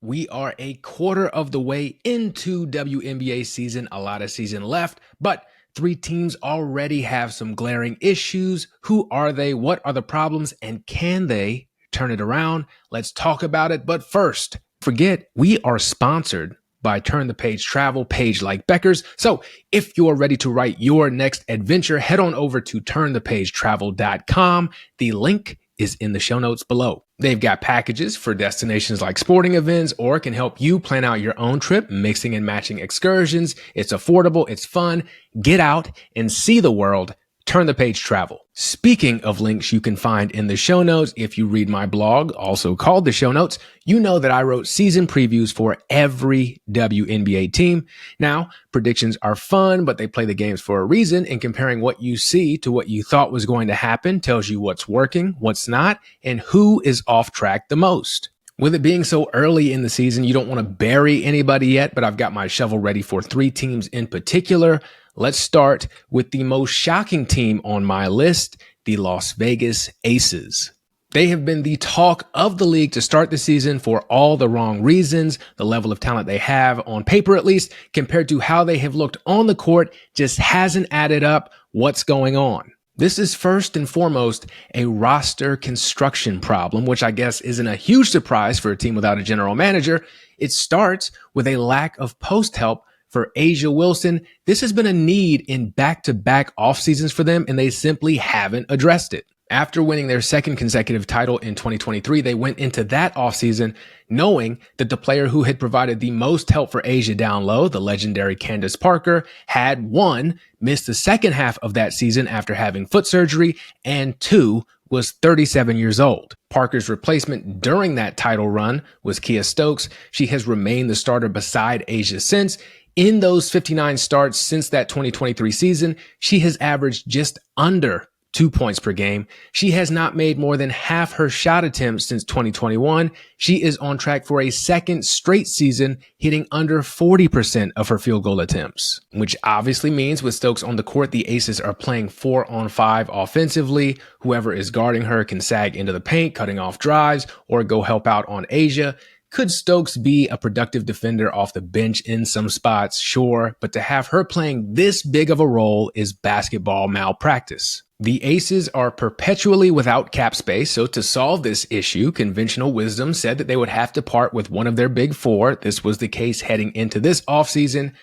We are a quarter of the way into WNBA season, a lot of season left, but three teams already have some glaring issues. Who are they? What are the problems? And can they turn it around? Let's talk about it. But first, forget we are sponsored by Turn the Page Travel, Paige Bueckers. So if you are ready to write your next adventure, head on over to turnthepagetravel.com. The link is in the show notes below. They've got packages for destinations like sporting events or can help you plan out your own trip, mixing and matching excursions. It's affordable, it's fun. Get out and see the world. Turn the Page Travel. Speaking of links you can find in the show notes, if you read my blog, also called the show notes, you know that I wrote season previews for every WNBA team. Now, predictions are fun, but they play the games for a reason, and comparing what you see to what you thought was going to happen tells you what's working, what's not, and who is off track the most. With it being so early in the season, you don't want to bury anybody yet, but I've got my shovel ready for three teams in particular. Let's start with the most shocking team on my list, the Las Vegas Aces. They have been the talk of the league to start the season for all the wrong reasons. The level of talent they have, on paper at least, compared to how they have looked on the court, just hasn't added up. What's going on? This is first and foremost a roster construction problem, which I guess isn't a huge surprise for a team without a general manager. It starts with a lack of post help for A'ja Wilson. This has been a need in back-to-back off seasons for them, and they simply haven't addressed it. After winning their second consecutive title in 2023, they went into that offseason knowing that the player who had provided the most help for A'ja down low, the legendary Candace Parker, had one, missed the second half of that season after having foot surgery, and two, was 37 years old. Parker's replacement during that title run was Kia Stokes. She has remained the starter beside A'ja since. In those 59 starts since that 2023 season, she has averaged just under 2 points per game. She has not made more than half her shot attempts since 2021. She is on track for a second straight season, hitting under 40% of her field goal attempts, which obviously means with Stokes on the court, the Aces are playing 4-on-5 offensively. Whoever is guarding her can sag into the paint, cutting off drives, or go help out on A'ja. Could Stokes be a productive defender off the bench in some spots? Sure, but to have her playing this big of a role is basketball malpractice. The Aces are perpetually without cap space, so to solve this issue, conventional wisdom said that they would have to part with one of their big four. This was the case heading into this offseason.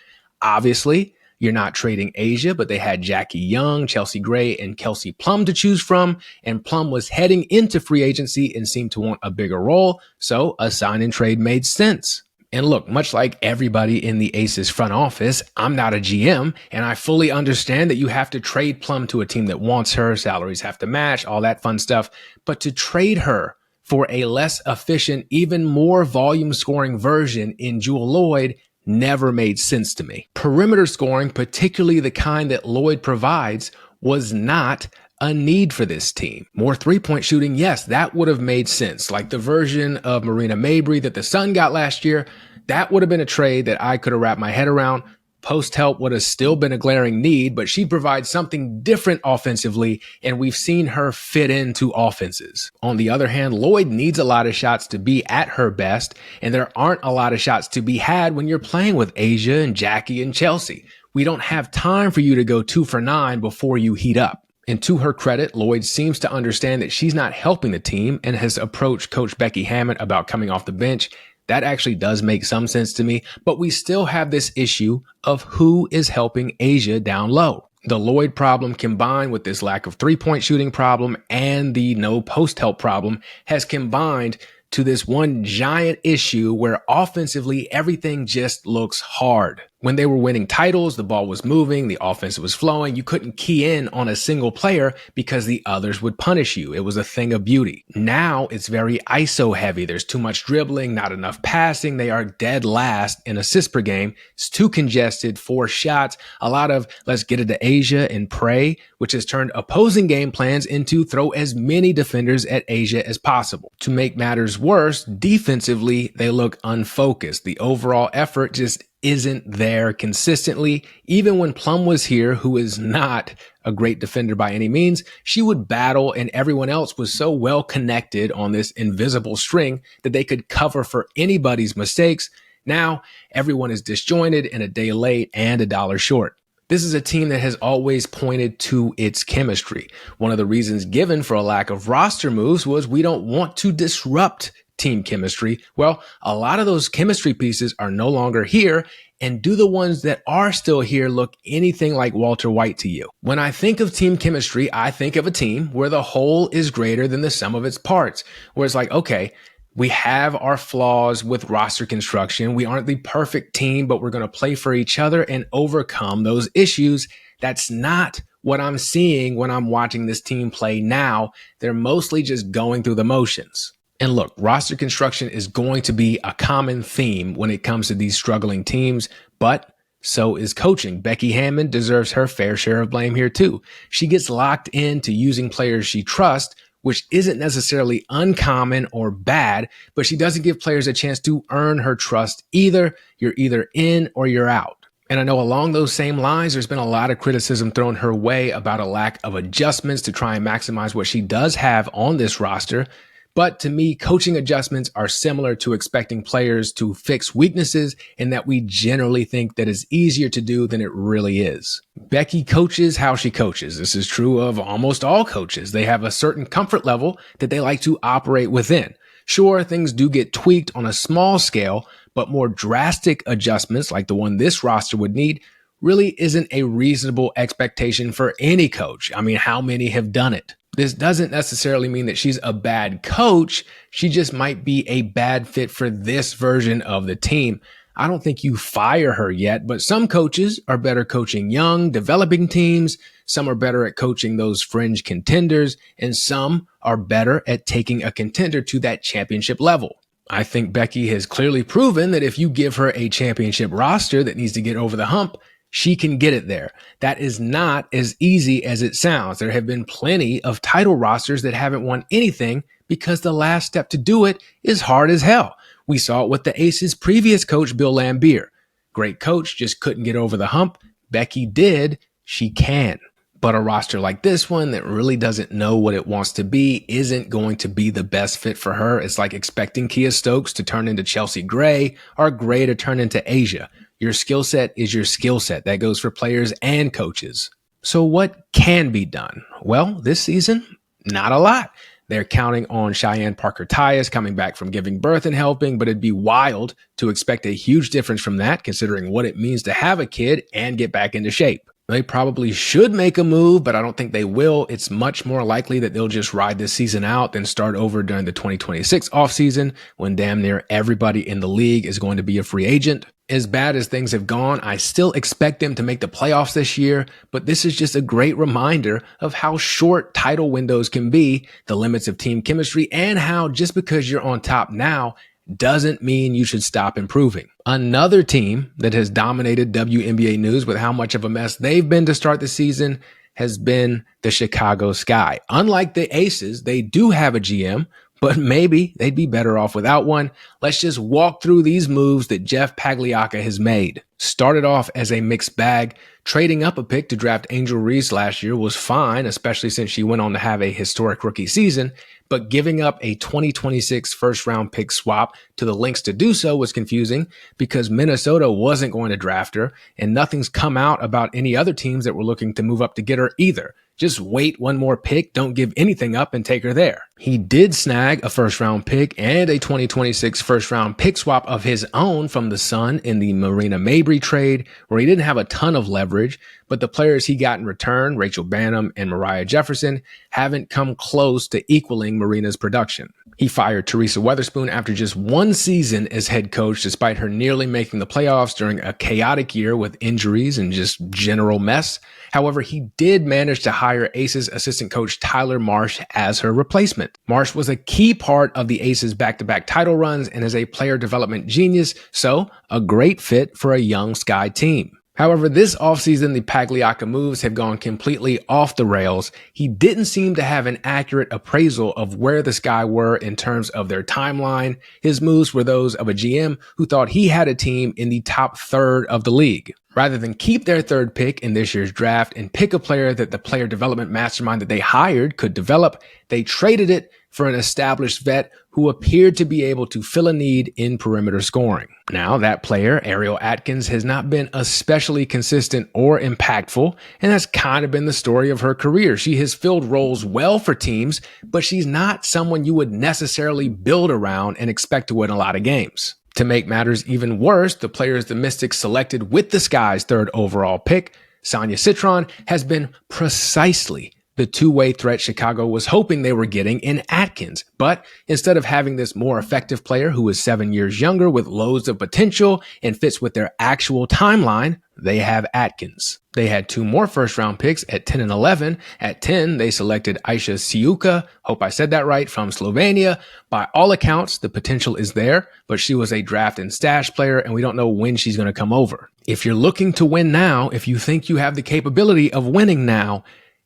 Obviously, you're not trading A'ja, but they had Jackie Young, Chelsea Gray, and Kelsey Plum to choose from, and Plum was heading into free agency and seemed to want a bigger role, so a sign and trade made sense. And look, much like everybody in the Aces front office, I'm not a GM, and I fully understand that you have to trade Plum to a team that wants her, salaries have to match, all that fun stuff, but to trade her for a less efficient, even more volume scoring version in Jewel Lloyd never made sense to me. Perimeter scoring, particularly the kind that Lloyd provides, was not a need for this team. More three-point shooting, yes, that would have made sense. Like the version of Marina Mabrey that the Sun got last year, that would have been a trade that I could have wrapped my head around. Post help would have still been a glaring need, but she provides something different offensively, and we've seen her fit into offenses. On the other hand, Lloyd needs a lot of shots to be at her best, and there aren't a lot of shots to be had when you're playing with A'ja and Jackie and Chelsea. We don't have time for you to go 2 for 9 before you heat up. And to her credit, Lloyd seems to understand that she's not helping the team and has approached Coach Becky Hammond about coming off the bench. That actually does make some sense to me, but we still have this issue of who is helping A'ja down low. The Lloyd problem combined with this lack of three-point shooting problem and the no post help problem has combined to this one giant issue where offensively everything just looks hard. When they were winning titles, the ball was moving, the offense was flowing. You couldn't key in on a single player because the others would punish you. It was a thing of beauty. Now it's very ISO heavy. There's too much dribbling, not enough passing. They are dead last in assists per game. It's too congested, 4 shots, a lot of let's get it to A'ja and pray, which has turned opposing game plans into throw as many defenders at A'ja as possible. To make matters worse, defensively, they look unfocused. The overall effort just isn't there consistently. Even when Plum was here, who is not a great defender by any means, she would battle, and everyone else was so well connected on this invisible string that they could cover for anybody's mistakes. Now, everyone is disjointed and a day late and a dollar short. This is a team that has always pointed to its chemistry. One of the reasons given for a lack of roster moves was we don't want to disrupt team chemistry. Well, a lot of those chemistry pieces are no longer here. And do the ones that are still here look anything like Walter White to you? When I think of team chemistry, I think of a team where the whole is greater than the sum of its parts, where it's like, okay, we have our flaws with roster construction. We aren't the perfect team, but we're going to play for each other and overcome those issues. That's not what I'm seeing when I'm watching this team play now. They're mostly just going through the motions. And look, roster construction is going to be a common theme when it comes to these struggling teams, but so is coaching. Becky Hammon deserves her fair share of blame here too. She gets locked into using players she trusts, which isn't necessarily uncommon or bad, but she doesn't give players a chance to earn her trust either. You're either in or you're out. And I know along those same lines, there's been a lot of criticism thrown her way about a lack of adjustments to try and maximize what she does have on this roster. But to me, coaching adjustments are similar to expecting players to fix weaknesses, in that we generally think that it's easier to do than it really is. Becky coaches how she coaches. This is true of almost all coaches. They have a certain comfort level that they like to operate within. Sure, things do get tweaked on a small scale, but more drastic adjustments like the one this roster would need really isn't a reasonable expectation for any coach. I mean, how many have done it? This doesn't necessarily mean that she's a bad coach. She just might be a bad fit for this version of the team. I don't think you fire her yet, but some coaches are better coaching young, developing teams. Some are better at coaching those fringe contenders, and some are better at taking a contender to that championship level. I think Becky has clearly proven that if you give her a championship roster that needs to get over the hump, she can get it there. That is not as easy as it sounds. There have been plenty of title rosters that haven't won anything because the last step to do it is hard as hell. We saw it with the Aces' previous coach, Bill Laimbeer. Great coach, just couldn't get over the hump. Becky did. She can. But a roster like this one that really doesn't know what it wants to be isn't going to be the best fit for her. It's like expecting Kia Stokes to turn into Chelsea Gray or Gray to turn into Asia. Your skill set is your skill set. That goes for players and coaches. So what can be done? Well, this season, not a lot. They're counting on Cheyenne Parker-Tyus coming back from giving birth and helping, but it'd be wild to expect a huge difference from that, considering what it means to have a kid and get back into shape. They probably should make a move, but I don't think they will. It's much more likely that they'll just ride this season out than start over during the 2026 offseason when damn near everybody in the league is going to be a free agent. As bad as things have gone, I still expect them to make the playoffs this year, but this is just a great reminder of how short title windows can be, the limits of team chemistry, and how just because you're on top now doesn't mean you should stop improving. Another team that has dominated WNBA news with how much of a mess they've been to start the season has been the Chicago Sky. Unlike the Aces, they do have a GM, but maybe they'd be better off without one. Let's just walk through these moves that Jeff Pagliacca has made. Started off as a mixed bag. Trading up a pick to draft Angel Reese last year was fine, especially since she went on to have a historic rookie season. But giving up a 2026 first-round pick swap to the Lynx to do so was confusing because Minnesota wasn't going to draft her, and nothing's come out about any other teams that were looking to move up to get her either. Just wait one more pick, don't give anything up, and take her there. He did snag a first-round pick and a 2026 first-round pick swap of his own from the Sun in the Marina Mabrey trade, where he didn't have a ton of leverage, but the players he got in return, Rachel Bannum and Mariah Jefferson, haven't come close to equaling Marina's production. He fired Teresa Weatherspoon after just one season as head coach, despite her nearly making the playoffs during a chaotic year with injuries and just general mess. However, he did manage to hire Aces assistant coach Tyler Marsh as her replacement. Marsh was a key part of the Aces back-to-back title runs and is a player development genius, so a great fit for a young Sky team. However, this offseason, the Pagliacca moves have gone completely off the rails. He didn't seem to have an accurate appraisal of where the Sky were in terms of their timeline. His moves were those of a GM who thought he had a team in the top third of the league. Rather than keep their third pick in this year's draft and pick a player that the player development mastermind that they hired could develop, they traded it for an established vet who appeared to be able to fill a need in perimeter scoring. Now, that player, Ariel Atkins, has not been especially consistent or impactful, and that's kind of been the story of her career. She has filled roles well for teams, but she's not someone you would necessarily build around and expect to win a lot of games. To make matters even worse, the players the Mystics selected with the Sky's third overall pick, Sonia Citron, has been precisely the two-way threat Chicago was hoping they were getting in Atkins. But instead of having this more effective player who is 7 years younger with loads of potential and fits with their actual timeline, they have Atkins. They had 2 more first-round picks at 10 and 11. At 10, they selected Aisha Siuka, hope I said that right, from Slovenia. By all accounts, the potential is there, but she was a draft and stash player, and we don't know when she's going to come over. If you're looking to win now, if you think you have the capability of winning now,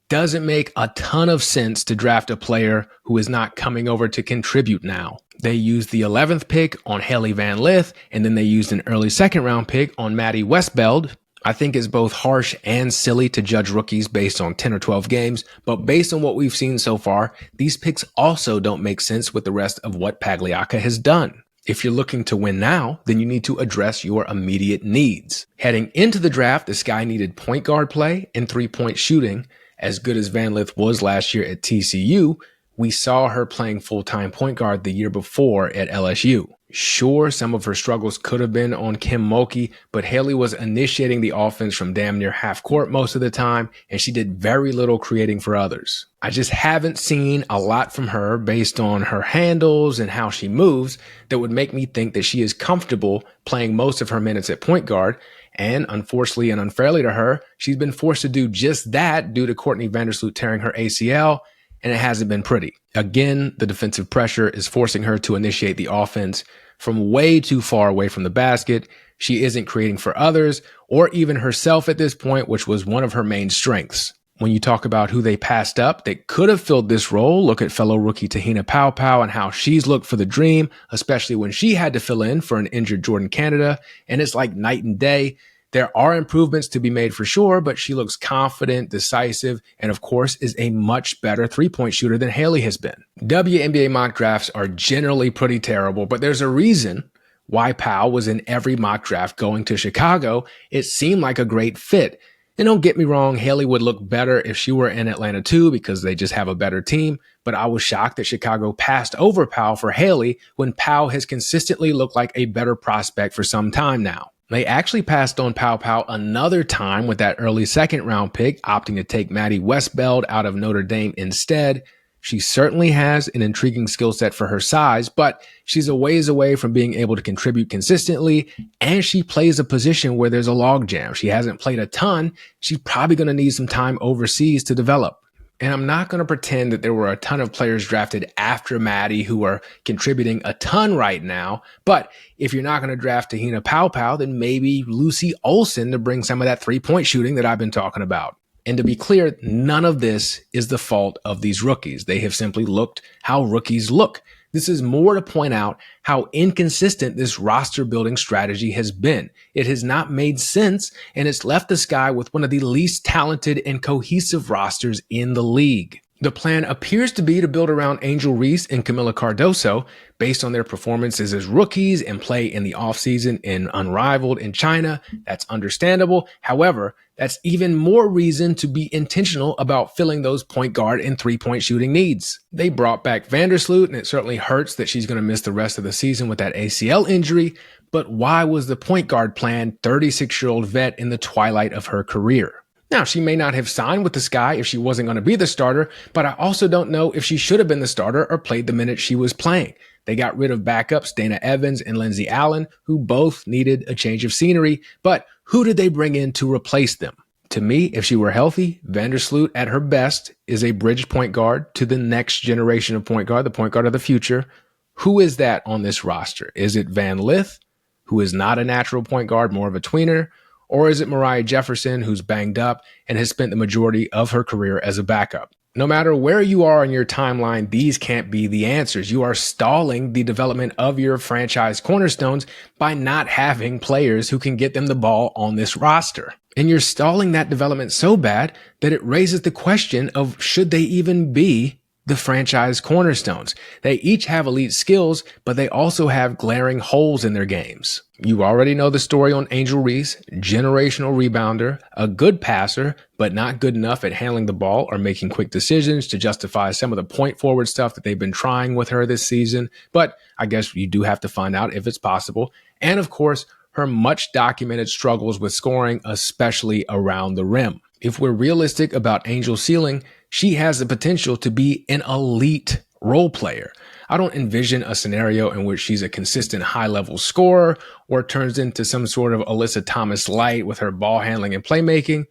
doesn't make a ton of sense to draft a player who is not coming over to contribute now. They used the 11th pick on Haley Van Lith, and then they used an early second-round pick on Maddie Westbeld. I think it's both harsh and silly to judge rookies based on 10 or 12 games, but based on what we've seen so far, these picks also don't make sense with the rest of what Pagliacca has done. If you're looking to win now, then you need to address your immediate needs. Heading into the draft, the Sky needed point guard play and three-point shooting. As good as Van Lith was last year at TCU, we saw her playing full-time point guard the year before at LSU. Sure, some of her struggles could have been on Kim Mulkey, but Haley was initiating the offense from damn near half court most of the time, and she did very little creating for others. I just haven't seen a lot from her based on her handles and how she moves that would make me think that she is comfortable playing most of her minutes at point guard. And unfortunately and unfairly to her, she's been forced to do just that due to Courtney Vandersloot tearing her ACL, and it hasn't been pretty. Again, the defensive pressure is forcing her to initiate the offense from way too far away from the basket. She isn't creating for others or even herself at this point, which was one of her main strengths. When you talk about who they passed up that could have filled this role, look at fellow rookie Tahina Paopao and how she's looked for the dream, especially when she had to fill in for an injured Jordan Canada, and it's like night and day. There are improvements to be made for sure, but she looks confident, decisive, and of course is a much better three-point shooter than Haley has been. WNBA mock drafts are generally pretty terrible, but there's a reason why Powell was in every mock draft going to Chicago. It seemed like a great fit. And don't get me wrong, Haley would look better if she were in Atlanta too because they just have a better team. But I was shocked that Chicago passed over Powell for Haley when Powell has consistently looked like a better prospect for some time now. They actually passed on Paopao another time with that early second round pick, opting to take Maddie Westbeld out of Notre Dame instead. She certainly has an intriguing skill set for her size, but she's a ways away from being able to contribute consistently, and she plays a position where there's a logjam. She hasn't played a ton. She's probably going to need some time overseas to develop. And I'm not going to pretend that there were a ton of players drafted after Maddie who are contributing a ton right now. But if you're not going to draft Tahina Paopao, then maybe Lucy Olsen to bring some of that three-point shooting that I've been talking about. And to be clear, none of this is the fault of these rookies. They have simply looked how rookies look. This is more to point out how inconsistent this roster building strategy has been. It has not made sense, and it's left the Sky with one of the least talented and cohesive rosters in the league. The plan appears to be to build around Angel Reese and Camila Cardoso based on their performances as rookies and play in the offseason in Unrivaled in China. That's understandable. However, that's even more reason to be intentional about filling those point guard and three-point shooting needs. They brought back Vandersloot, and it certainly hurts that she's going to miss the rest of the season with that ACL injury. But why was the point guard plan 36-year-old vet in the twilight of her career? Now, she may not have signed with the Sky if she wasn't going to be the starter, but I also don't know if she should have been the starter or played the minutes she was playing. They got rid of backups Dana Evans and Lindsay Allen, who both needed a change of scenery, but who did they bring in to replace them? To me, if she were healthy, Vandersloot at her best is a bridge point guard to the next generation of point guard, the point guard of the future. Who is that on this roster? Is it Van Lith, who is not a natural point guard, more of a tweener? Or is it Mariah Jefferson, who's banged up and has spent the majority of her career as a backup? No matter where you are in your timeline, these can't be the answers. You are stalling the development of your franchise cornerstones by not having players who can get them the ball on this roster. And you're stalling that development so bad that it raises the question of should they even be the franchise cornerstones. They each have elite skills, but they also have glaring holes in their games. You already know the story on Angel Reese, generational rebounder, a good passer, but not good enough at handling the ball or making quick decisions to justify some of the point forward stuff that they've been trying with her this season. But I guess you do have to find out if it's possible. And of course, her much documented struggles with scoring, especially around the rim. If we're realistic about Angel's ceiling, she has the potential to be an elite role player. I don't envision a scenario in which she's a consistent high-level scorer or turns into some sort of Alyssa Thomas light with her ball handling and playmaking.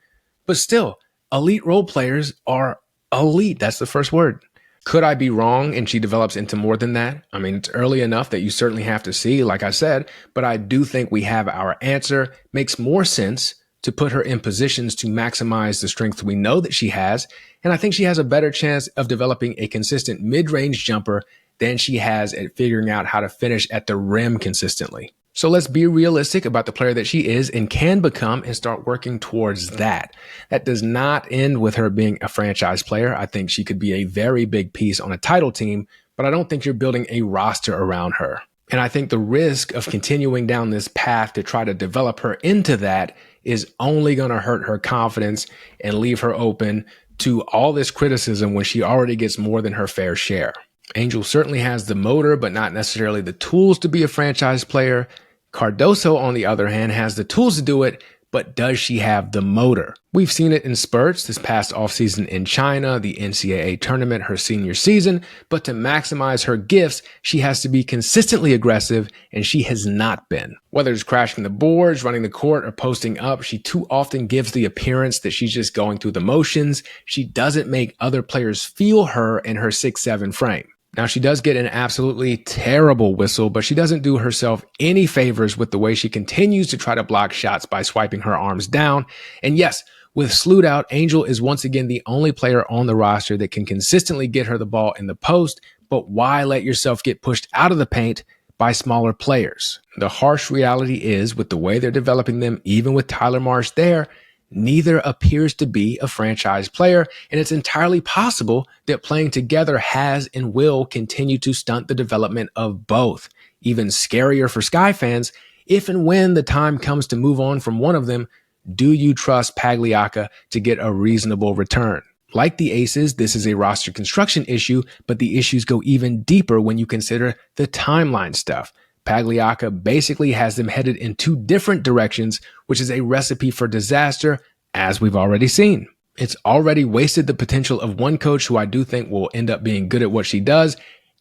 But still, elite role players are elite. That's the first word. Could I be wrong and she develops into more than that? I mean, it's early enough that you certainly have to see, like I said, but I do think we have our answer. Makes more sense to put her in positions to maximize the strength we know that she has. And I think she has a better chance of developing a consistent mid-range jumper than she has at figuring out how to finish at the rim consistently. So let's be realistic about the player that she is and can become and start working towards that. That does not end with her being a franchise player. I think she could be a very big piece on a title team, but I don't think you're building a roster around her. And I think the risk of continuing down this path to try to develop her into that is only going to hurt her confidence and leave her open to all this criticism when she already gets more than her fair share. Angel certainly has the motor, but not necessarily the tools to be a franchise player. Cardoso, on the other hand, has the tools to do it, but does she have the motor? We've seen it in spurts this past offseason in China, the NCAA tournament, her senior season, but to maximize her gifts, she has to be consistently aggressive, and she has not been. Whether it's crashing the boards, running the court, or posting up, she too often gives the appearance that she's just going through the motions. She doesn't make other players feel her in her 6'7" frame. Now, she does get an absolutely terrible whistle, but she doesn't do herself any favors with the way she continues to try to block shots by swiping her arms down. And yes, with Sloot out, Angel is once again the only player on the roster that can consistently get her the ball in the post, but why let yourself get pushed out of the paint by smaller players? The harsh reality is, with the way they're developing them, even with Tyler Marsh there, neither appears to be a franchise player, and it's entirely possible that playing together has and will continue to stunt the development of both. Even scarier for Sky fans, if and when the time comes to move on from one of them, do you trust Pagliacca to get a reasonable return? Like the Aces, this is a roster construction issue, but the issues go even deeper when you consider the timeline stuff. Pagliacca basically has them headed in two different directions, which is a recipe for disaster, as we've already seen. It's already wasted the potential of one coach who I do think will end up being good at what she does,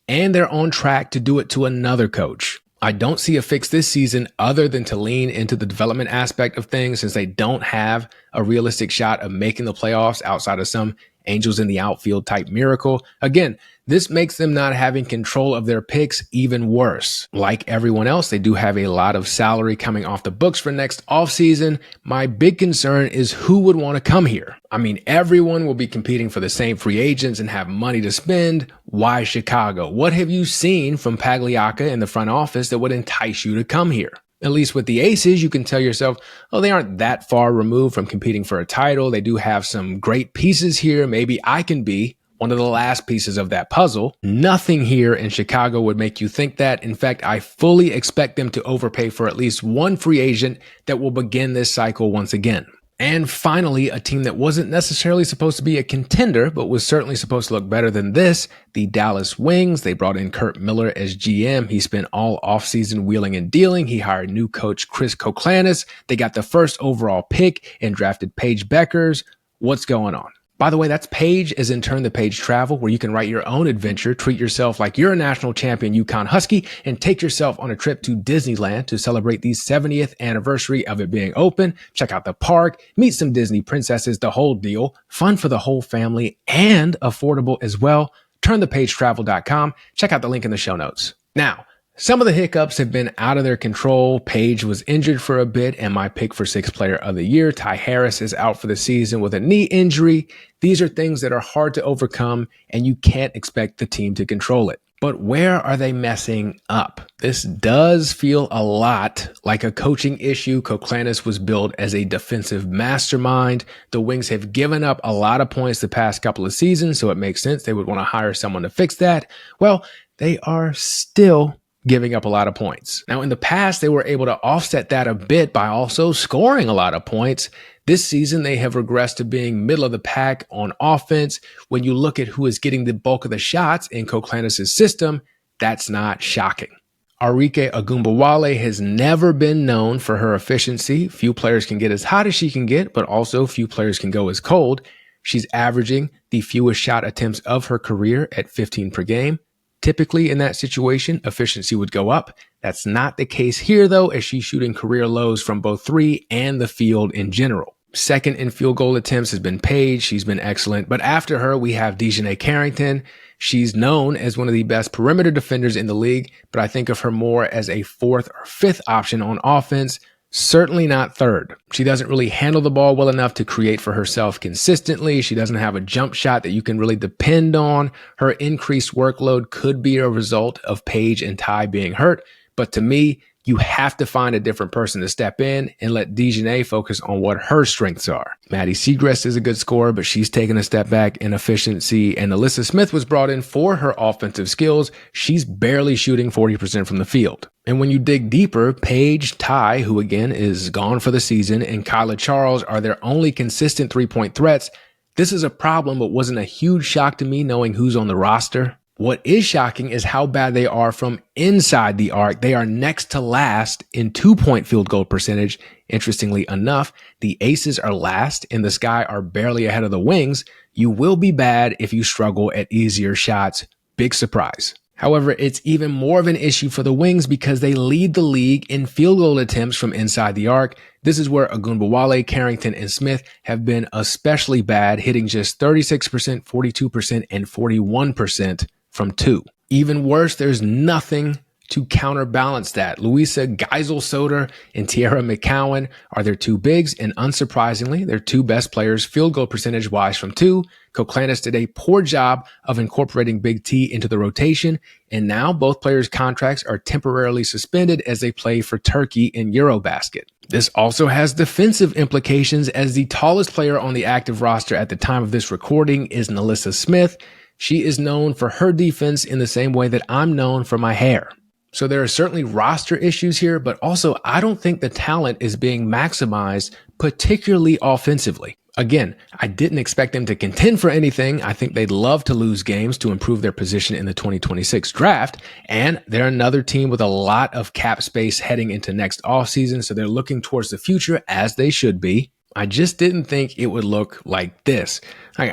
and they're on track to do it to another coach. I don't see a fix this season other than to lean into the development aspect of things, since they don't have a realistic shot of making the playoffs outside of some Angels in the outfield type miracle. Again, this makes them not having control of their picks even worse. Like everyone else, they do have a lot of salary coming off the books for next offseason. My big concern is who would want to come here. I mean, everyone will be competing for the same free agents and have money to spend. Why Chicago? What have you seen from Pagliacca in the front office that would entice you to come here? At least with the Aces, you can tell yourself, oh, they aren't that far removed from competing for a title. They do have some great pieces here. Maybe I can be one of the last pieces of that puzzle. Nothing here in Chicago would make you think that. In fact, I fully expect them to overpay for at least one free agent that will begin this cycle once again. And finally, a team that wasn't necessarily supposed to be a contender, but was certainly supposed to look better than this, the Dallas Wings. They brought in Kurt Miller as GM. He spent all offseason wheeling and dealing. He hired new coach Chris Koklanis. They got the first overall pick and drafted Paige Bueckers. What's going on? By the way, that's Paige, as in turn the Paige Travel, where you can write your own adventure, treat yourself like you're a national champion Yukon Husky, and take yourself on a trip to Disneyland to celebrate the 70th anniversary of it being open. Check out the park, meet some Disney princesses, the whole deal. Fun for the whole family and affordable as well. Turn to pagetravel.com. Check out the link in the show notes. Now, Some of the hiccups have been out of their control. Paige was injured for a bit, and my pick for 6th player of the year, Ty Harris, is out for the season with a knee injury. These are things that are hard to overcome, and you can't expect the team to control it. But where are they messing up? This does feel a lot like a coaching issue. Koklanis was billed as a defensive mastermind. The Wings have given up a lot of points the past couple of seasons, so it makes sense they would want to hire someone to fix that. Well, they are still giving up a lot of points. Now, in the past, they were able to offset that a bit by also scoring a lot of points. This season, they have regressed to being middle of the pack on offense. When you look at who is getting the bulk of the shots in Koklanis' system, that's not shocking. Arike Ogunbowale has never been known for her efficiency. Few players can get as hot as she can get, but also few players can go as cold. She's averaging the fewest shot attempts of her career at 15 per game. Typically, in that situation, efficiency would go up. That's not the case here, though, as she's shooting career lows from both three and the field in general. Second in field goal attempts has been Paige. She's been excellent. But after her, we have Dejanay Carrington. She's known as one of the best perimeter defenders in the league, but I think of her more as a 4th or 5th option on offense. Certainly not 3rd. She doesn't really handle the ball well enough to create for herself consistently. She doesn't have a jump shot that you can really depend on. Her increased workload could be a result of Paige and Ty being hurt. But to me, you have to find a different person to step in and let Dejanay focus on what her strengths are. Maddie Segrest is a good scorer, but she's taken a step back in efficiency. And Alyssa Smith was brought in for her offensive skills. She's barely shooting 40% from the field. And when you dig deeper, Paige, Ty, who again is gone for the season, and Kyla Charles are their only consistent three-point threats. This is a problem, but wasn't a huge shock to me knowing who's on the roster. What is shocking is how bad they are from inside the arc. They are next to last in 2-point field goal percentage. Interestingly enough, the Aces are last and the Sky are barely ahead of the Wings. You will be bad if you struggle at easier shots. Big surprise. However, it's even more of an issue for the Wings because they lead the league in field goal attempts from inside the arc. This is where Ogunbowale, Carrington, and Smith have been especially bad, hitting just 36%, 42%, and 41% from 2. Even worse, there's nothing to counterbalance that. Louisa Geisel-Soder and Tiara McCowan are their 2 bigs, and unsurprisingly, their 2 best players field goal percentage-wise from 2. Koklanis did a poor job of incorporating Big T into the rotation, and now both players' contracts are temporarily suspended as they play for Turkey in Eurobasket. This also has defensive implications as the tallest player on the active roster at the time of this recording is Nalissa Smith. She is known for her defense in the same way that I'm known for my hair. So there are certainly roster issues here, but also I don't think the talent is being maximized, particularly offensively. Again, I didn't expect them to contend for anything. I think they'd love to lose games to improve their position in the 2026 draft. And they're another team with a lot of cap space heading into next offseason, so they're looking towards the future as they should be. I just didn't think it would look like this.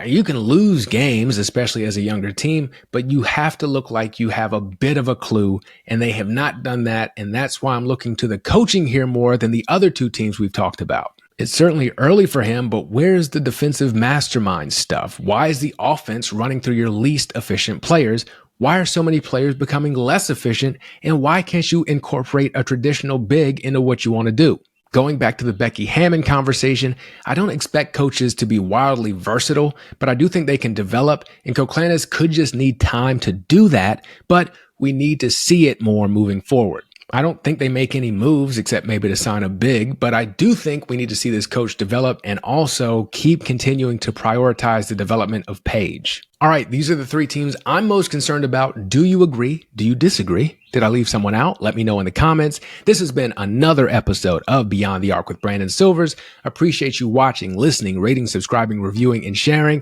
You can lose games, especially as a younger team, but you have to look like you have a bit of a clue, and they have not done that, and that's why I'm looking to the coaching here more than the other 2 teams we've talked about. It's certainly early for him, but where's the defensive mastermind stuff? Why is the offense running through your least efficient players? Why are so many players becoming less efficient, and why can't you incorporate a traditional big into what you want to do? Going back to the Becky Hammon conversation, I don't expect coaches to be wildly versatile, but I do think they can develop, and Koklanis could just need time to do that, but we need to see it more moving forward. I don't think they make any moves except maybe to sign a big, but I do think we need to see this coach develop and also keep continuing to prioritize the development of Paige. All right, these are the 3 teams I'm most concerned about. Do you agree? Do you disagree? Did I leave someone out? Let me know in the comments. This has been another episode of Beyond the Arc with Brandon Silvers. Appreciate you watching, listening, rating, subscribing, reviewing, and sharing.